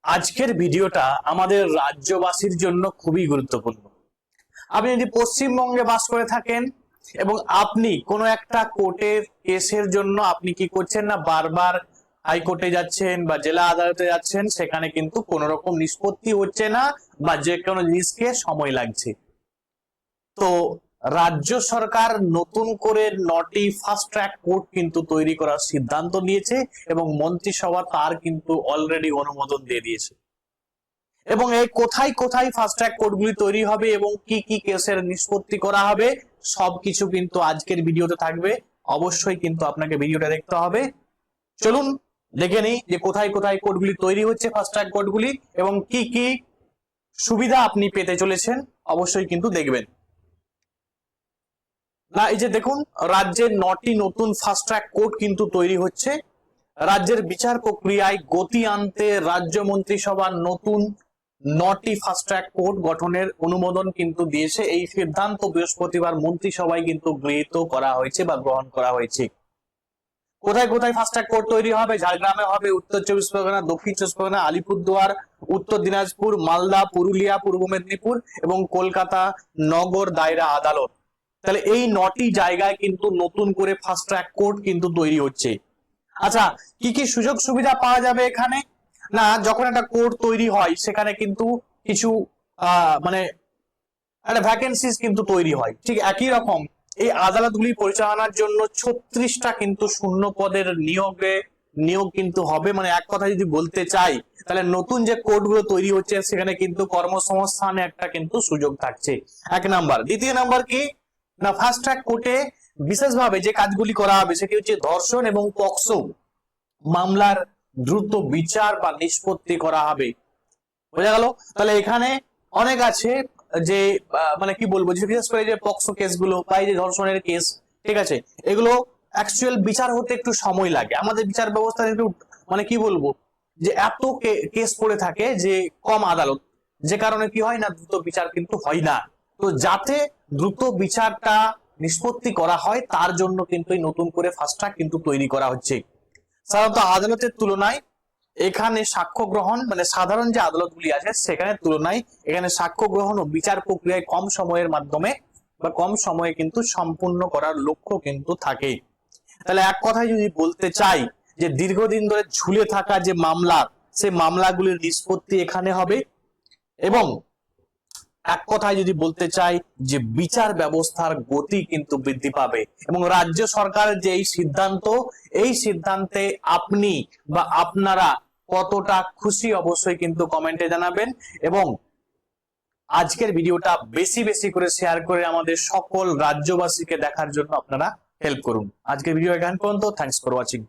আজকের ভিডিওটা আমাদের রাজ্যবাসীর জন্য খুবই গুরুত্বপূর্ণ। আপনি যদি পশ্চিমবঙ্গে বাস করে থাকেন এবং আপনি কোনো একটা কোর্টের কেসের জন্য আপনি কি করছেন না, বারবার হাইকোর্টে যাচ্ছেন বা জেলা আদালতে যাচ্ছেন, সেখানে কিন্তু কোনো রকম নিষ্পত্তি হচ্ছে না বা যে কোনো জিনিসকে সময় লাগছে। তো রাজ্য সরকার নতুন করে 9টি ফাস্ট ট্র্যাক কোর্ট কিন্তু তৈরি করার সিদ্ধান্ত নিয়েছে এবং মন্ত্রিসভা তার কিন্তু অলরেডি অনুমোদন দিয়ে দিয়েছে। এবং এই কোথায় কোথায় ফাস্ট ট্র্যাক কোর্টগুলি তৈরি হবে এবং কি কি কেসের নিষ্পত্তি করা হবে সবকিছু কিন্তু আজকের ভিডিওতে থাকবে। অবশ্যই কিন্তু আপনাকে ভিডিওটা দেখতে হবে। চলুন দেখে নেই যে কোথায় কোথায় কোর্টগুলি তৈরি হচ্ছে, ফাস্ট ট্র্যাক কোর্টগুলি, এবং কি কি সুবিধা আপনি পেতে চলেছেন অবশ্যই কিন্তু দেখবেন। না, এই যে দেখুন, রাজ্যের 9টি নতুন ফাস্ট ট্র্যাক কোর্ট কিন্তু তৈরি হচ্ছে। রাজ্যের বিচার প্রক্রিয়ায় গতি আনতে রাজ্য মন্ত্রিসভার নতুন 9টি ফাস্ট ট্র্যাক কোর্ট গঠনের অনুমোদন কিন্তু দিয়েছে। এই সিদ্ধান্ত বৃহস্পতিবার মন্ত্রিসভায় কিন্তু গৃহীত করা হয়েছে বা গ্রহণ করা হয়েছে। কোথায় কোথায় ফাস্ট ট্র্যাক কোর্ট তৈরি হবে? ঝাড়গ্রামে হবে, উত্তর 24 পরগনা, দক্ষিণ 24 পরগনা, আলিপুরদুয়ার, উত্তর দিনাজপুর, মালদা, পুরুলিয়া, পূর্ব মেদিনীপুর এবং কলকাতা নগর দায়রা আদালত। তাহলে এই 9টি জায়গায় কিন্তু নতুন করে ফাস্ট ট্র্যাক কোর্ট কিন্তু তৈরি হচ্ছে। আচ্ছা, কি কি সুযোগ সুবিধা পাওয়া যাবে এখানে? না, যখন একটা কোর্ট তৈরি হয় সেখানে কিন্তু কিছু মানে একটা ভ্যাকেন্সিস কিন্তু তৈরি হয়। ঠিক একই রকম এই আদালতগুলি পরিচালনার জন্য 36টা কিন্তু শূন্য পদের নিয়োগ কিন্তু হবে। মানে এক কথা যদি বলতে চাই, তাহলে নতুন যে কোর্টগুলো তৈরি হচ্ছে সেখানে কিন্তু কর্মসংস্থানে একটা কিন্তু সুযোগ থাকছে। এক নাম্বার। দ্বিতীয় নাম্বার কি না, ফাস্ট ট্র্যাক কোর্টে বিশেষভাবে যে কাজগুলি করা হবে সেটি হচ্ছে ধর্ষণ এবং পক্সো মামলার দ্রুত বিচার বা নিষ্পত্তি করা হবে। বোঝা গেল? তাহলে এখানে অনেক আছে যে মানে কি বলবো, যে বিশেষ করে যে পক্সো কেসগুলো বা এই যে ধর্ষণের কেস, ঠিক আছে, এগুলো অ্যাকচুয়াল বিচার হতে একটু সময় লাগে। আমাদের বিচার ব্যবস্থা একটু মানে কি বলবো, যে এত কেস পড়ে থাকে যে কম আদালত, যে কারণে কি হয় না, দ্রুত বিচার কিন্তু হয় না। তো যাতে দ্রুত বিচারটা নিষ্পত্তি করা হয় তার জন্য কিন্তু এই নতুন করে ফাস্ট ট্র্যাক কিন্তু তৈরি করা হচ্ছে। সাধারণত আদালতের তুলনায় এখানে সাক্ষ্য গ্রহণ, মানে সাধারণ যে আদালতগুলি আছে সেখানে তুলনায় এখানে সাক্ষ্য গ্রহণ ও বিচার প্রক্রিয়ায় কম সময়ের মাধ্যমে বা কম সময়ে কিন্তু সম্পূর্ণ করার লক্ষ্য কিন্তু থাকে। তাহলে এক কথায় যদি বলতে চাই যে দীর্ঘদিন ধরে ঝুলে থাকা যে মামলা, সেই মামলাগুলির নিষ্পত্তি এখানে হবে। এবং এক কথায় যদি বলতে চাই যে বিচার ব্যবস্থার গতি কিন্তু বৃদ্ধি পাবে। এবং রাজ্য সরকারের যে এই সিদ্ধান্তে আপনি বা আপনারা কতটা খুশি অবশ্যই কিন্তু কমেন্টে জানাবেন। এবং আজকের ভিডিওটা বেশি বেশি করে শেয়ার করে আমাদের সকল রাজ্যবাসীকে দেখার জন্য আপনারা হেল্প করুন। আজকের ভিডিও এখান পর্যন্ত। Thanks for watching.